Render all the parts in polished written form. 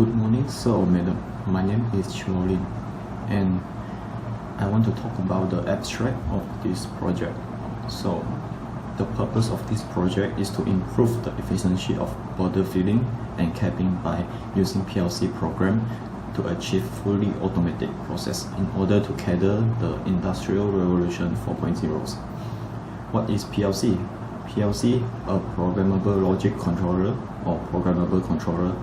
Good morning, sir or madam. My name is Chimolin, and I want to talk about the abstract of this project. So, the purpose of this project is to improve the efficiency of bottle filling and capping by using PLC program to achieve fully automated process in order to cater the Industrial Revolution 4.0. What is PLC? PLC, a programmable logic controller or programmable controller,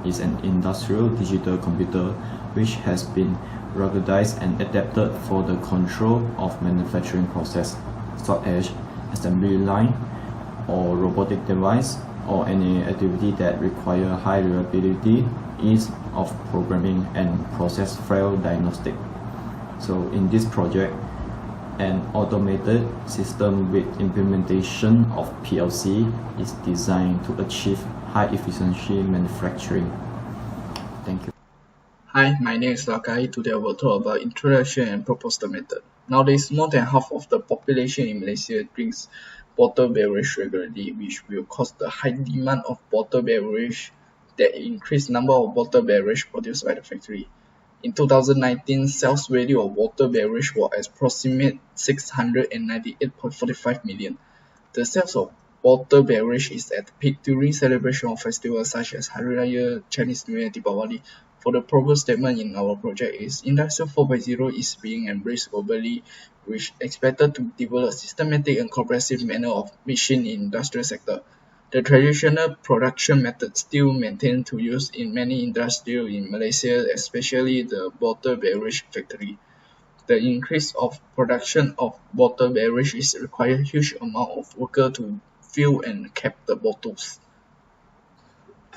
is an industrial digital computer which has been ruggedized and adapted for the control of manufacturing process, such as assembly line or robotic device or any activity that require high reliability, ease of programming, and process fail diagnostic. So in this project, an automated system with implementation of PLC is designed to achieve high efficiency manufacturing. Thank you. Hi, my name is Lakai. Today I will talk about introduction and proposed method. Nowadays, more than half of the population in Malaysia drinks bottled beverage regularly, which will cause the high demand of bottled beverage that increase number of bottled beverage produced by the factory. In 2019, sales value of bottled beverage was approximate 698.45 million. The sales of bottled beverage is at peak during celebration of festivals such as Hari Raya, Chinese New Year, and Deepavali. For the purpose statement in our project is Industrial 4.0 is being embraced globally, which expected to develop systematic and comprehensive manner of machine in industrial sector. The traditional production method still maintained to use in many industries in Malaysia, especially the bottled beverage factory. The increase of production of bottled beverage is require huge amount of worker to fill and cap the bottles.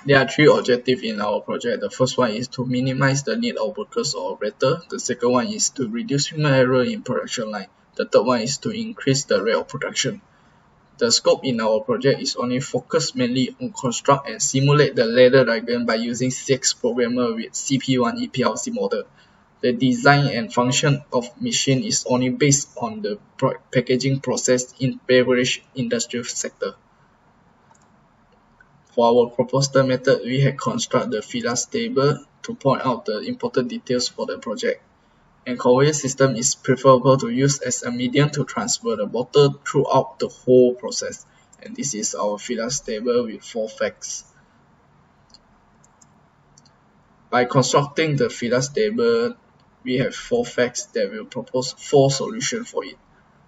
There are three objectives in our project. The first one is to minimize the need of workers or operator. The second one is to reduce human error in production line. The third one is to increase the rate of production. The scope in our project is only focused mainly on construct and simulate the ladder diagram by using CX programmer with CP1 EPLC model. The design and function of machine is only based on the packaging process in beverage industrial sector. For our proposed method, we have constructed the Filas table to point out the important details for the project. And conveyor system is preferable to use as a medium to transfer the bottle throughout the whole process. And this is our Filas table with 4 facts. By constructing the Filas table, we have 4 facts that will propose 4 solutions for it.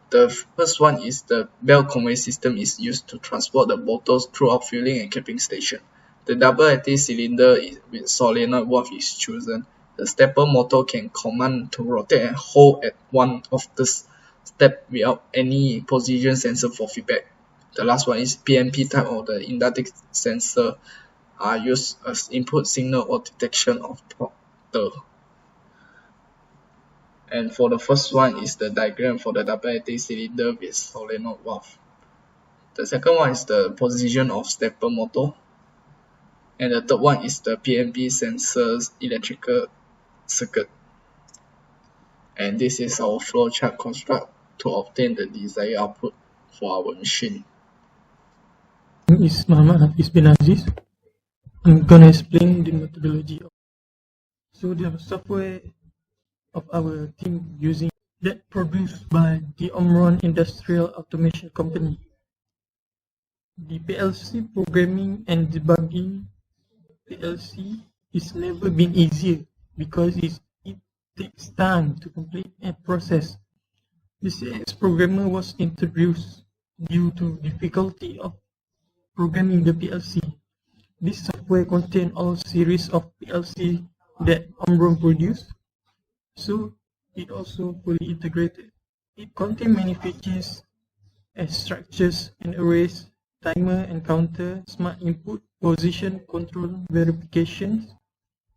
The first one is the belt conveyor system is used to transport the bottles throughout filling and capping station. The double-acting cylinder with solenoid valve is chosen. The stepper motor can command to rotate and hold at one of the steps without any position sensor for feedback. The last one is PNP type of the inductive sensor are used as input signal or detection of bottle. And for the first one is the diagram for the double-acting cylinder with solenoid valve. The second one is the position of stepper motor. And the third one is the PNP sensor's electrical circuit. And this is our flowchart construct to obtain the desired output for our machine. My name is Muhammad Hafiz bin Aziz. I'm gonna explain the methodology. So the software of our team using that produced by the Omron Industrial Automation Company. The PLC programming and debugging PLC is never been easier because it takes time to complete a process. The CX programmer was introduced due to difficulty of programming the PLC. This software contains all series of PLC that Omron produced, so it also fully integrated. It contains many features as structures and arrays, timer and counter, smart input, position control verifications,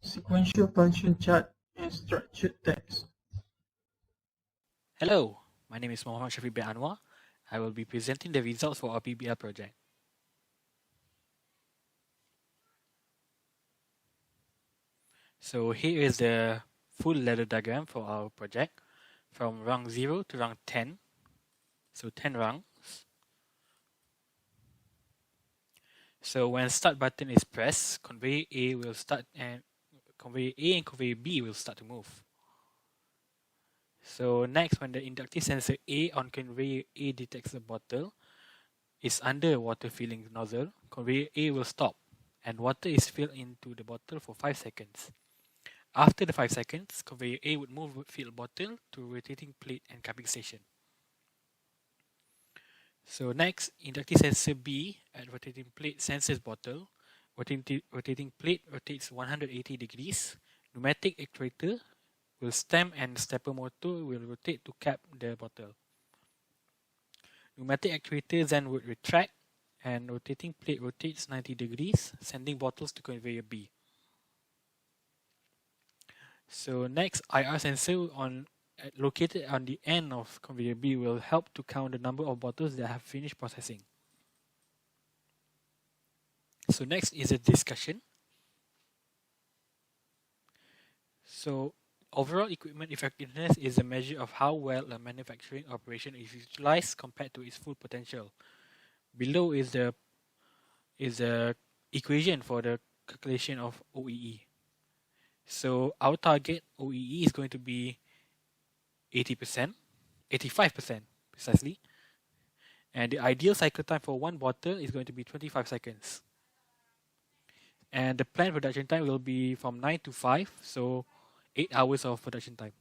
sequential function chart, and structured text. Hello, my name is Muhammad Shafiq bin Anwar. I will be presenting the results for our PBL project. So here is the full ladder diagram for our project from rung 0 to rung 10. So 10 rungs. So when start button is pressed, conveyor A will start and conveyor A and conveyor B will start to move. So next, when the inductive sensor A on conveyor A detects the bottle is under a water filling nozzle, conveyor A will stop and water is filled into the bottle for 5 seconds. After the 5 seconds, conveyor A would move filled bottle to rotating plate and cupping station. So next, inductive sensor B at rotating plate senses bottle. Rotating plate rotates 180 degrees. Pneumatic actuator will stem and stepper motor will rotate to cap the bottle. Pneumatic actuator then would retract and rotating plate rotates 90 degrees, sending bottles to conveyor B. So next, IR sensor located on the end of conveyor B will help to count the number of bottles that have finished processing. So next is a discussion. So overall equipment effectiveness is a measure of how well a manufacturing operation is utilized compared to its full potential. Below is the equation for the calculation of OEE. So our target OEE is going to be 80%, 85% precisely. And the ideal cycle time for one bottle is going to be 25 seconds. And the planned production time will be from 9 to 5, so 8 hours of production time.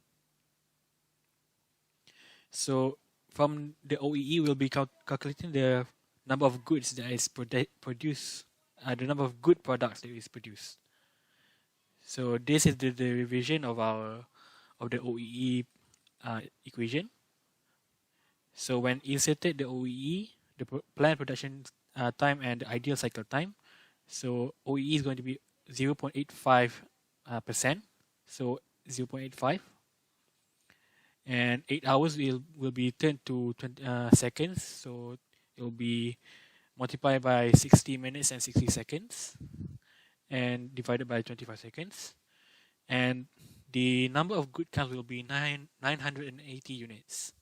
So from the OEE, we'll be calculating the number of goods that is produced, the number of good products that is produced. So this is the revision of the OEE equation. So when inserted the OEE, the planned production time and the ideal cycle time, so OEE is going to be 0.85%, so 0.85, and 8 hours will be turned to 20 seconds, so it will be multiplied by 60 minutes and 60 seconds, and divided by 25 seconds, and the number of good counts will be 980 units.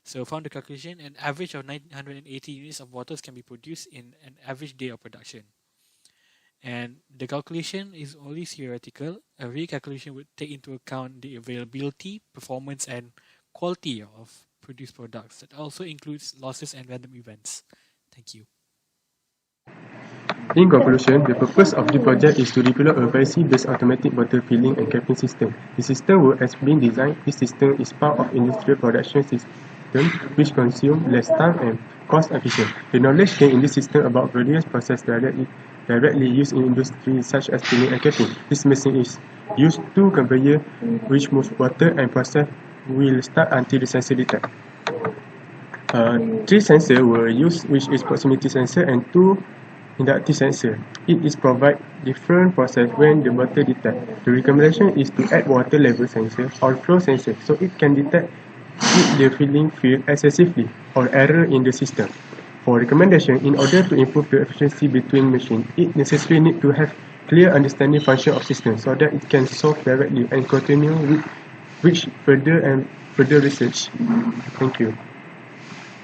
So from the calculation, an average of 980 units of bottles can be produced in an average day of production. And the calculation is only theoretical. A recalculation would take into account the availability, performance, and quality of produced products. That also includes losses and random events. Thank you. In conclusion, the purpose of the project is to develop a VIC-based automatic bottle filling and capping system. The system has been designed. This system is part of industrial production system which consume less time and cost efficient. The knowledge gained in this system about various processes directly used in industry such as filling and capping. This machine is used to conveyor which moves water and process will start until the sensor detect. 3 sensors were used, which is proximity sensor and 2 inductive sensor. It is provide different process when the bottle detect. The recommendation is to add water level sensor or flow sensor so it can detect if the filling field excessively or error in the system. For recommendation, in order to improve the efficiency between machines, it necessarily need to have clear understanding function of system so that it can solve directly and continue with further research. Thank you.